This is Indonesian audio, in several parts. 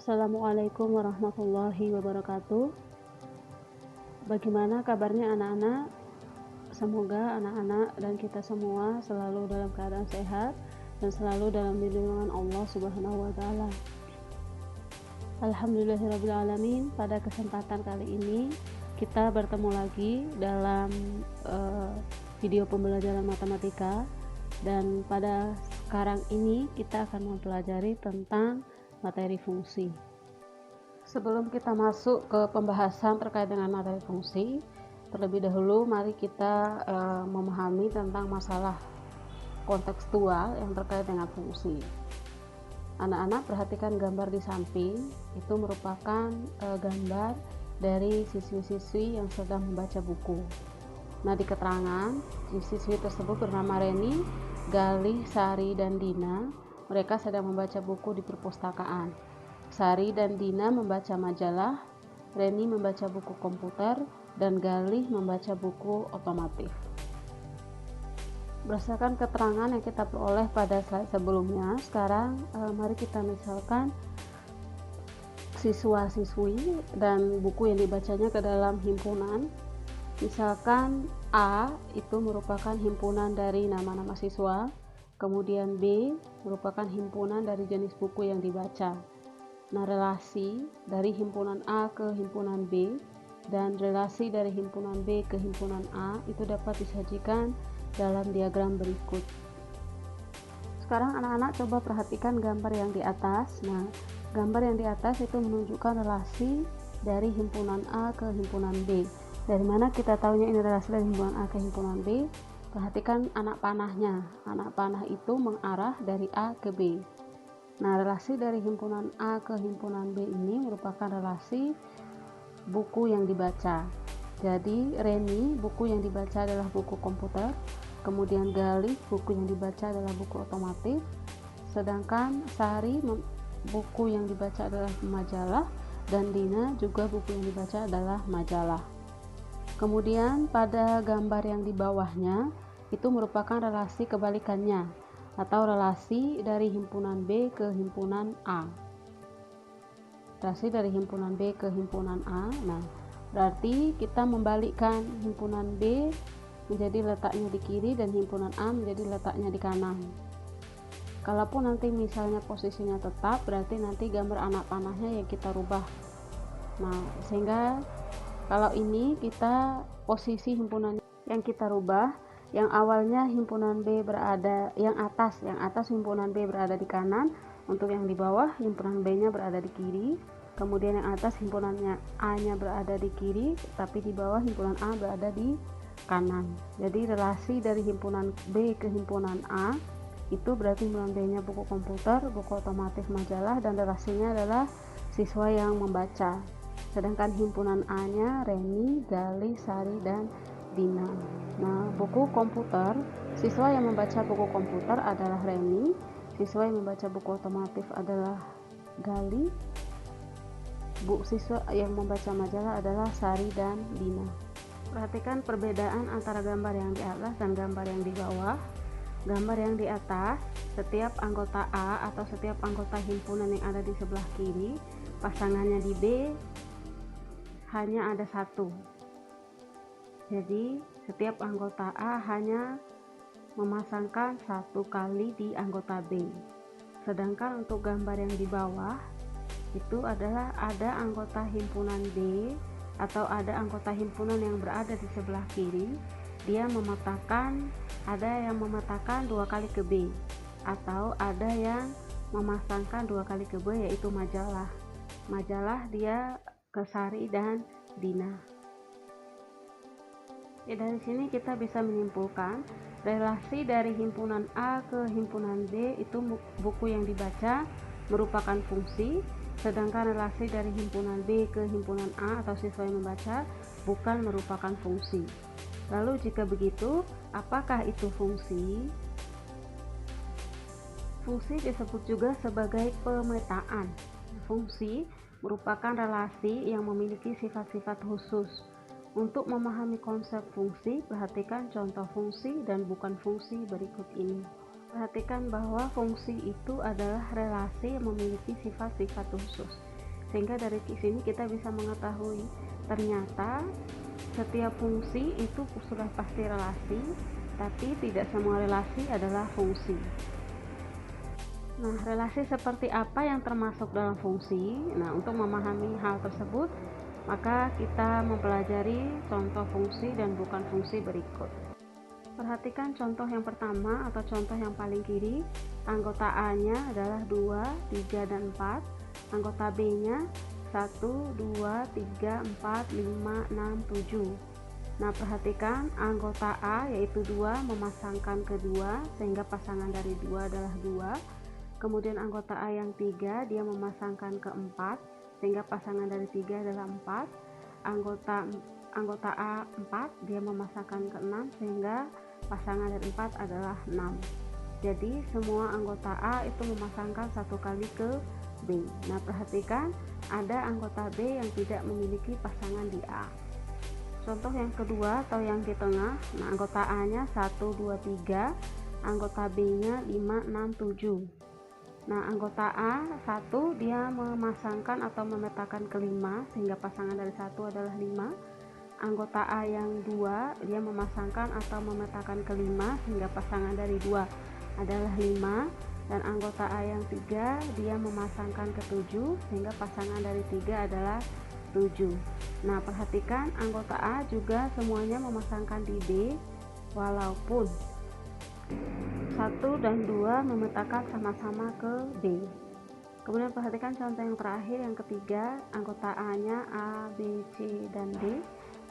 Assalamualaikum warahmatullahi wabarakatuh. Bagaimana kabarnya anak-anak? Semoga anak-anak dan kita semua selalu dalam keadaan sehat dan selalu dalam lindungan Allah Subhanahu wa taala. Alhamdulillahirabbil alamin. Pada kesempatan kali ini kita bertemu lagi dalam video pembelajaran matematika, dan pada sekarang ini kita akan mempelajari tentang materi fungsi. Sebelum kita masuk ke pembahasan terkait dengan materi fungsi, terlebih dahulu mari kita memahami tentang masalah kontekstual yang terkait dengan fungsi. Anak-anak perhatikan gambar di samping, itu merupakan gambar dari siswi-siswi yang sedang membaca buku. Nah, di keterangan, siswi tersebut bernama Reni, Galih, Sari, dan Dina. Mereka sedang membaca buku di perpustakaan. Sari dan Dina membaca majalah, Reni membaca buku komputer, dan Galih membaca buku otomotif. Berdasarkan keterangan yang kita peroleh pada slide sebelumnya, sekarang mari kita misalkan siswa-siswi dan buku yang dibacanya ke dalam himpunan. Misalkan A itu merupakan himpunan dari nama-nama siswa, kemudian B merupakan himpunan dari jenis buku yang dibaca. Nah, relasi dari himpunan A ke himpunan B dan relasi dari himpunan B ke himpunan A itu dapat disajikan dalam diagram berikut. Sekarang anak-anak coba perhatikan gambar yang di atas. Nah, gambar yang di atas itu menunjukkan relasi dari himpunan A ke himpunan B. Dari mana kita tahunya ini relasi dari himpunan A ke himpunan B? Perhatikan anak panahnya. Anak panah itu mengarah dari A ke B. Nah, relasi dari himpunan A ke himpunan B ini merupakan relasi buku yang dibaca. Jadi, Reni, buku yang dibaca adalah buku komputer. Kemudian Galih, buku yang dibaca adalah buku otomotif. Sedangkan Sari, buku yang dibaca adalah majalah. Dan Dina juga buku yang dibaca adalah majalah. Kemudian pada gambar yang di bawahnya itu merupakan relasi kebalikannya atau relasi dari himpunan B ke himpunan A. Relasi dari himpunan B ke himpunan A. Nah, berarti kita membalikkan himpunan B menjadi letaknya di kiri dan himpunan A menjadi letaknya di kanan. Kalaupun nanti misalnya posisinya tetap, berarti nanti gambar anak panahnya yang kita rubah. Nah, sehingga kalau ini kita posisi himpunan yang kita rubah, yang awalnya himpunan B berada yang atas himpunan B berada di kanan, untuk yang di bawah himpunan B-nya berada di kiri. Kemudian yang atas himpunannya A-nya berada di kiri, tapi di bawah himpunan A berada di kanan. Jadi relasi dari himpunan B ke himpunan A itu berarti himpunan B-nya buku komputer, buku otomotif, majalah, dan relasinya adalah siswa yang membaca. Sedangkan himpunan A-nya Reni, Galih, Sari, dan Dina. Nah, buku komputer, siswa yang membaca buku komputer adalah Reni, siswa yang membaca buku otomotif adalah Galih, siswa yang membaca majalah adalah Sari dan Dina. Perhatikan perbedaan antara gambar yang di atas dan gambar yang di bawah. Gambar yang di atas, setiap anggota A atau setiap anggota himpunan yang ada di sebelah kiri, pasangannya di B hanya ada satu. Jadi setiap anggota A hanya memasangkan satu kali di anggota B. Sedangkan untuk gambar yang di bawah itu adalah ada anggota himpunan B atau ada anggota himpunan yang berada di sebelah kiri, dia ada yang mematahkan 2 kali ke B, atau ada yang memasangkan 2 kali ke B, yaitu majalah. Majalah dia ke Sari dan Dina. Ya, dari sini kita bisa menyimpulkan relasi dari himpunan A ke himpunan B itu buku yang dibaca merupakan fungsi, sedangkan relasi dari himpunan B ke himpunan A atau siswa yang membaca bukan merupakan fungsi. Lalu jika begitu, apakah itu fungsi? Fungsi disebut juga sebagai pemetaan. Fungsi merupakan relasi yang memiliki sifat-sifat khusus. Untuk memahami konsep fungsi, perhatikan contoh fungsi dan bukan fungsi berikut ini. Perhatikan bahwa fungsi itu adalah relasi yang memiliki sifat-sifat khusus. Sehingga dari sini kita bisa mengetahui ternyata setiap fungsi itu sudah pasti relasi, tapi tidak semua relasi adalah fungsi. Nah, relasi seperti apa yang termasuk dalam fungsi? Nah, untuk memahami hal tersebut, maka kita mempelajari contoh fungsi dan bukan fungsi berikut. Perhatikan contoh yang pertama atau contoh yang paling kiri. Anggota A-nya adalah 2, 3, dan 4. Anggota B-nya 1, 2, 3, 4, 5, 6, 7. Nah, perhatikan anggota A yaitu 2 memasangkan ke 2 sehingga pasangan dari 2 adalah 2. Kemudian anggota A yang 3 dia memasangkan ke 4 sehingga pasangan dari 3 adalah 4. Anggota A 4 dia memasangkan ke 6 sehingga pasangan dari 4 adalah 6. Jadi semua anggota A itu memasangkan satu kali ke B. Nah, perhatikan ada anggota B yang tidak memiliki pasangan di A. Contoh yang kedua atau yang di tengah. Nah, anggota A nya 1, 2, 3, anggota B nya 5, 6, 7. Nah, anggota A 1 dia memasangkan atau memetakan ke 5 sehingga pasangan dari 1 adalah 5. Anggota A yang 2 dia memasangkan atau memetakan ke 5 sehingga pasangan dari 2 adalah 5. Dan anggota A yang 3 dia memasangkan ke 7 sehingga pasangan dari 3 adalah 7. Nah, perhatikan anggota A juga semuanya memasangkan di B walaupun 1 dan 2 memetakan sama-sama ke B. Kemudian perhatikan contoh yang terakhir yang ketiga. Anggota A nya A, B, C, dan D.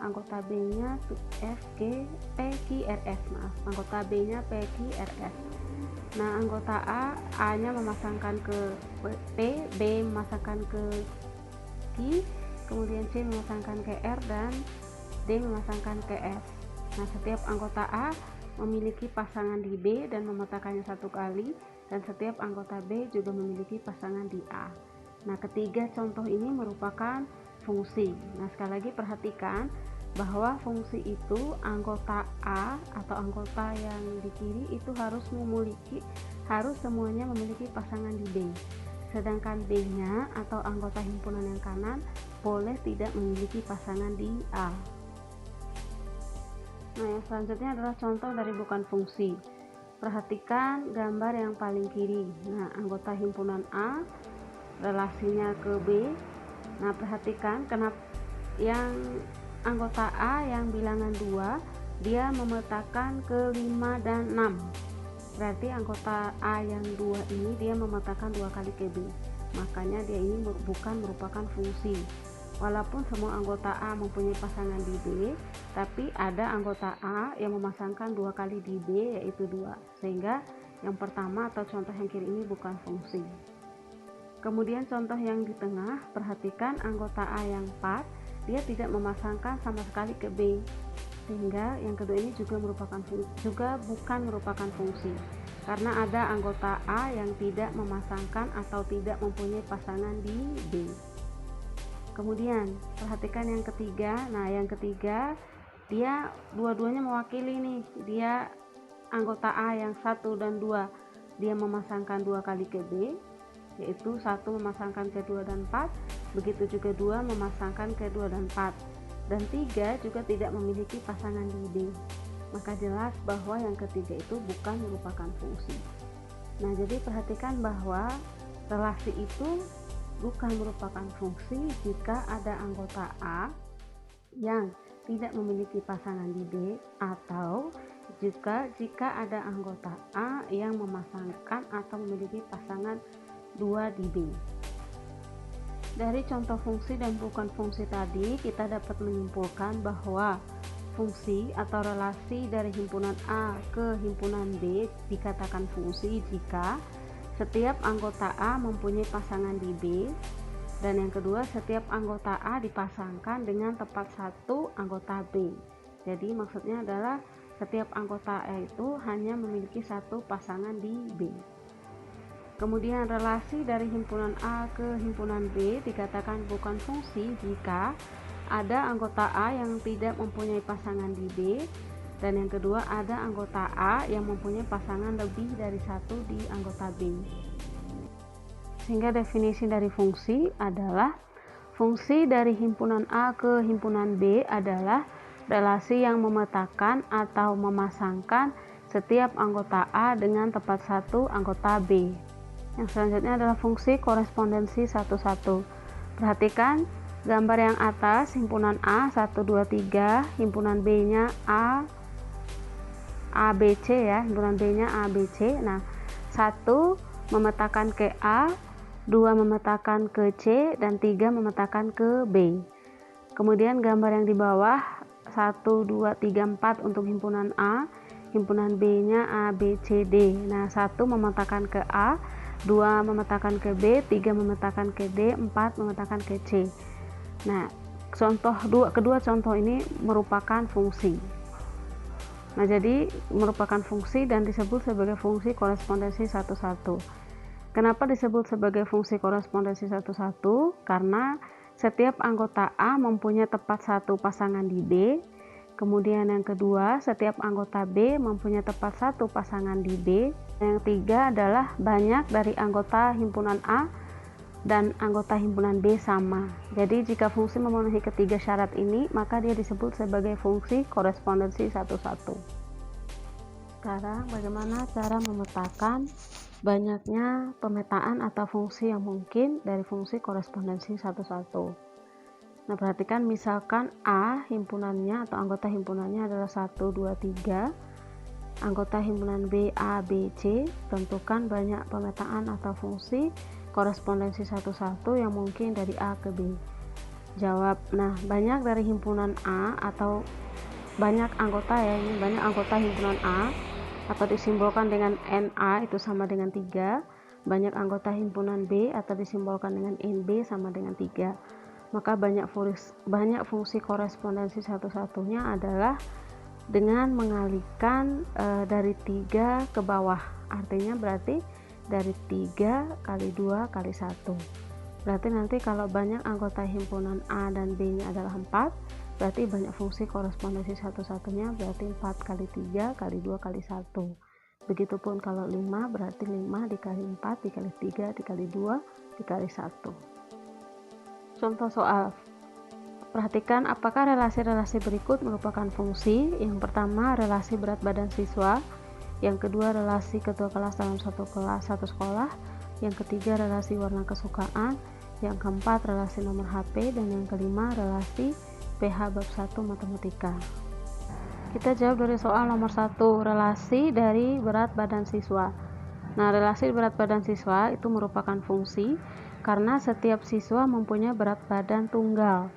Anggota B nya F, G, P, Q, R, S. Anggota B nya P, Q, R, S. Nah, anggota A nya memasangkan ke P, B memasangkan ke Q, kemudian C memasangkan ke R, dan D memasangkan ke S. Nah, setiap anggota A memiliki pasangan di B dan memetakannya satu kali, dan setiap anggota B juga memiliki pasangan di A. Nah, ketiga contoh ini merupakan fungsi. Nah, sekali lagi perhatikan bahwa fungsi itu anggota A atau anggota yang di kiri itu harus semuanya memiliki pasangan di B. Sedangkan B-nya atau anggota himpunan yang kanan boleh tidak memiliki pasangan di A. Nah, yang selanjutnya adalah contoh dari bukan fungsi. Perhatikan gambar yang paling kiri. Nah, anggota himpunan A relasinya ke B. Nah, perhatikan kenapa yang anggota A yang bilangan 2 dia memetakan ke 5 dan 6. Berarti anggota A yang 2 ini dia memetakan 2 kali ke B. Makanya dia ini bukan merupakan fungsi. Walaupun semua anggota A mempunyai pasangan di B, tapi ada anggota A yang memasangkan 2 kali di B yaitu 2. Sehingga yang pertama atau contoh yang kiri ini bukan fungsi. Kemudian contoh yang di tengah, perhatikan anggota A yang 4 dia tidak memasangkan sama sekali ke B, sehingga yang kedua ini juga bukan merupakan fungsi karena ada anggota A yang tidak memasangkan atau tidak mempunyai pasangan di B. Kemudian perhatikan yang ketiga. Nah, yang ketiga dia dua-duanya mewakili nih, dia anggota A yang 1 dan 2 dia memasangkan 2 kali ke B, yaitu 1 memasangkan ke 2 dan 4, begitu juga 2 memasangkan ke 2 dan 4, dan 3 juga tidak memiliki pasangan di B. Maka jelas bahwa yang ketiga itu bukan merupakan fungsi. Nah, jadi perhatikan bahwa relasi itu bukan merupakan fungsi jika ada anggota A yang tidak memiliki pasangan di B, atau juga jika ada anggota A yang memasangkan atau memiliki pasangan 2 di B. Dari contoh fungsi dan bukan fungsi tadi, kita dapat menyimpulkan bahwa fungsi atau relasi dari himpunan A ke himpunan B dikatakan fungsi jika setiap anggota A mempunyai pasangan di B, dan yang kedua setiap anggota A dipasangkan dengan tepat satu anggota B. Jadi maksudnya adalah setiap anggota A itu hanya memiliki satu pasangan di B. Kemudian relasi dari himpunan A ke himpunan B dikatakan bukan fungsi jika ada anggota A yang tidak mempunyai pasangan di B, dan yang kedua ada anggota A yang mempunyai pasangan lebih dari satu di anggota B. Sehingga definisi dari fungsi adalah fungsi dari himpunan A ke himpunan B adalah relasi yang memetakan atau memasangkan setiap anggota A dengan tepat satu anggota B. Yang selanjutnya adalah fungsi korespondensi satu-satu. Perhatikan gambar yang atas, himpunan A 1, 2, 3, himpunan B-nya A, B, C ya, himpunan B-nya A, B, C. Nah, 1 memetakan ke A, 2 memetakan ke C, dan 3 memetakan ke B. Kemudian gambar yang di bawah 1, 2, 3, 4 untuk himpunan A, himpunan B-nya A, B, C, D. Nah, 1 memetakan ke A, 2 memetakan ke B, 3 memetakan ke D, 4 memetakan ke C. Nah, kedua contoh ini merupakan fungsi. Nah, jadi merupakan fungsi dan disebut sebagai fungsi korespondensi satu-satu. Kenapa disebut sebagai fungsi korespondensi satu-satu? Karena setiap anggota A mempunyai tepat satu pasangan di B. Kemudian yang kedua, setiap anggota B mempunyai tepat satu pasangan di B. Yang tiga adalah banyak dari anggota himpunan A dan anggota himpunan B sama. Jadi jika fungsi memenuhi ketiga syarat ini, maka dia disebut sebagai fungsi korespondensi satu-satu. Sekarang bagaimana cara memetakan banyaknya pemetaan atau fungsi yang mungkin dari fungsi korespondensi satu-satu. Nah, perhatikan misalkan A himpunannya atau anggota himpunannya adalah 1, 2, 3, anggota himpunan B, A, B, C. Tentukan banyak pemetaan atau fungsi korespondensi satu-satu yang mungkin dari A ke B. Jawab. Nah, banyak dari himpunan A atau banyak anggota ya, ini banyak anggota himpunan A atau disimbolkan dengan NA itu sama dengan 3. Banyak anggota himpunan B atau disimbolkan dengan NB sama dengan 3. Maka banyak fungsi korespondensi satu-satunya adalah dengan mengalihkan dari 3 ke bawah. Artinya berarti dari 3 kali 2 kali 1. Berarti nanti kalau banyak anggota himpunan A dan B nya adalah 4, berarti banyak fungsi korespondensi satu-satunya berarti 4 kali 3 kali 2 kali 1. Begitupun kalau 5 berarti 5 dikali 4 dikali 3 dikali 2 dikali 1. Contoh soal. Perhatikan apakah relasi-relasi berikut merupakan fungsi. Yang pertama, relasi berat badan siswa. Yang kedua, relasi ketua kelas dalam satu sekolah. Yang ketiga, relasi warna kesukaan. Yang keempat, relasi nomor HP. Dan yang kelima, relasi PH bab 1 matematika. Kita jawab dari soal nomor 1, relasi dari berat badan siswa. Nah, relasi berat badan siswa itu merupakan fungsi karena setiap siswa mempunyai berat badan tunggal.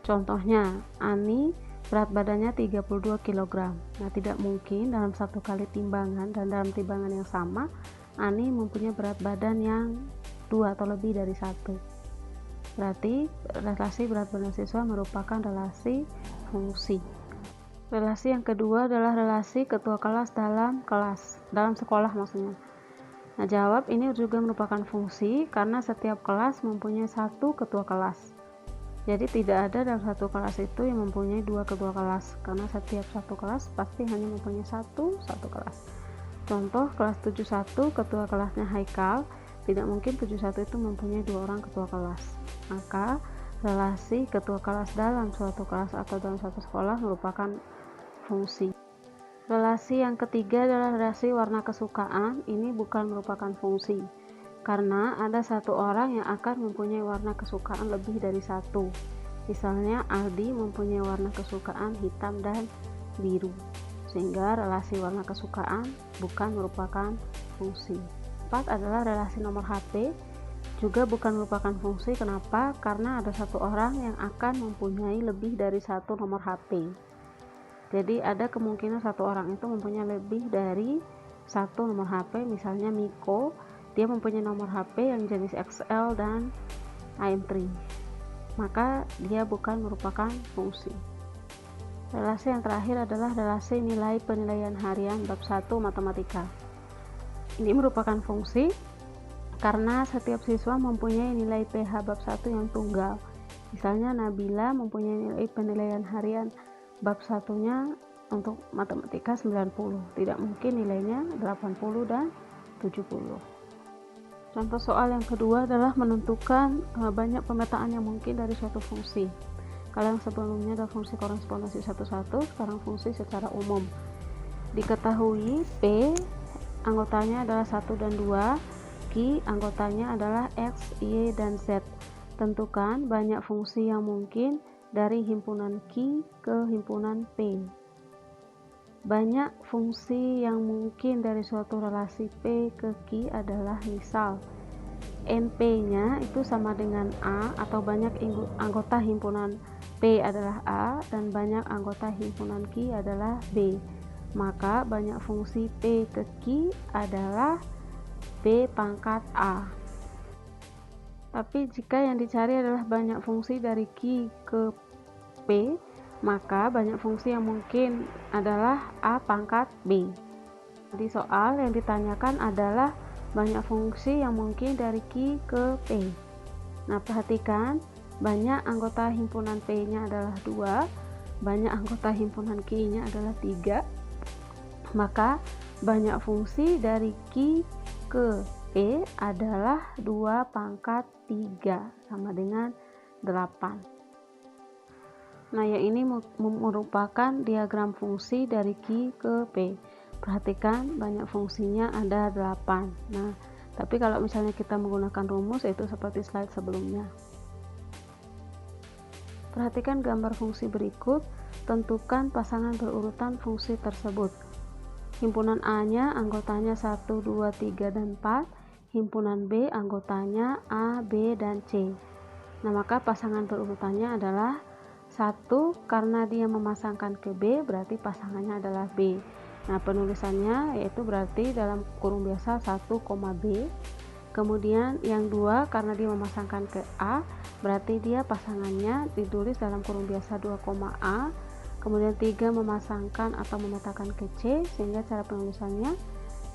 Contohnya, Ani berat badannya 32 kg. Nah, tidak mungkin dalam satu kali timbangan dan dalam timbangan yang sama, Ani mempunyai berat badan yang 2 atau lebih dari 1. Berarti, relasi berat badan siswa merupakan relasi fungsi. Relasi yang kedua adalah relasi ketua kelas dalam sekolah maksudnya. Nah, jawab ini juga merupakan fungsi karena setiap kelas mempunyai satu ketua kelas. Jadi tidak ada dalam satu kelas itu yang mempunyai 2 ketua kelas karena setiap satu kelas pasti hanya mempunyai satu kelas. Contoh kelas 71 ketua kelasnya Haikal, tidak mungkin 71 itu mempunyai 2 orang ketua kelas. Maka relasi ketua kelas dalam suatu kelas atau dalam satu sekolah merupakan fungsi. Relasi yang ketiga adalah relasi warna kesukaan. Ini bukan merupakan fungsi karena ada satu orang yang akan mempunyai warna kesukaan lebih dari satu. Misalnya Aldi mempunyai warna kesukaan hitam dan biru, sehingga relasi warna kesukaan bukan merupakan fungsi. 4 adalah relasi nomor HP, juga bukan merupakan fungsi. Kenapa? Karena ada satu orang yang akan mempunyai lebih dari satu nomor HP. Jadi ada kemungkinan satu orang itu mempunyai lebih dari satu nomor HP. Misalnya Miko, dia mempunyai nomor HP yang jenis XL dan AM3, maka dia bukan merupakan fungsi. Relasi yang terakhir adalah relasi nilai penilaian harian bab 1 matematika. Ini merupakan fungsi karena setiap siswa mempunyai nilai PH bab 1 yang tunggal. Misalnya Nabila mempunyai nilai penilaian harian bab 1-nya untuk matematika 90, tidak mungkin nilainya 80 dan 70. Contoh soal yang kedua adalah menentukan banyak pemetaan yang mungkin dari suatu fungsi. Kalau yang sebelumnya adalah fungsi korespondensi satu-satu, sekarang fungsi secara umum. Diketahui P anggotanya adalah 1 dan 2, Q anggotanya adalah X, Y, dan Z. Tentukan banyak fungsi yang mungkin dari himpunan Q ke himpunan P. Banyak fungsi yang mungkin dari suatu relasi P ke Q adalah misal NP-nya itu sama dengan A, atau banyak anggota himpunan P adalah A dan banyak anggota himpunan Q adalah B. Maka banyak fungsi P ke Q adalah B pangkat A. Tapi jika yang dicari adalah banyak fungsi dari Q ke P, maka banyak fungsi yang mungkin adalah A pangkat B. Di soal yang ditanyakan adalah banyak fungsi yang mungkin dari Q ke P. Nah, perhatikan banyak anggota himpunan P-nya adalah 2, banyak anggota himpunan Q-nya adalah 3. Maka banyak fungsi dari Q ke P adalah 2 pangkat 3 sama dengan 8. Nah, yang ini merupakan diagram fungsi dari Q ke P. Perhatikan banyak fungsinya ada 8. Nah, tapi kalau misalnya kita menggunakan rumus yaitu seperti slide sebelumnya. Perhatikan gambar fungsi berikut, tentukan pasangan berurutan fungsi tersebut. Himpunan A-nya anggotanya 1, 2, 3, dan 4. Himpunan B anggotanya A, B, dan C. Nah, maka pasangan berurutannya adalah 1 karena dia memasangkan ke B, berarti pasangannya adalah B. Nah, penulisannya yaitu berarti dalam kurung biasa 1, B. Kemudian yang 2 karena dia memasangkan ke A, berarti dia pasangannya ditulis dalam kurung biasa 2, A. Kemudian 3 memasangkan atau memetakan ke C, sehingga cara penulisannya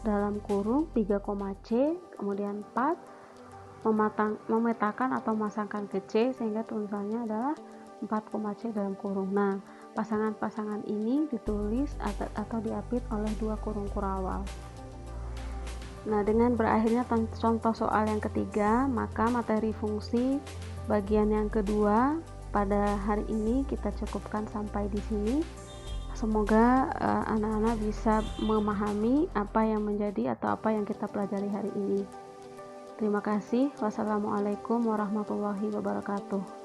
dalam kurung 3, C. Kemudian 4 memetakan atau memasangkan ke C, sehingga tulisannya adalah 4, C dalam kurung. Nah, pasangan-pasangan ini ditulis atau diapit oleh 2 kurung kurawal. Nah, dengan berakhirnya contoh soal yang ketiga, maka materi fungsi bagian yang kedua pada hari ini kita cukupkan sampai di sini. Semoga anak-anak bisa memahami apa yang menjadi atau apa yang kita pelajari hari ini. Terima kasih. Wassalamualaikum warahmatullahi wabarakatuh.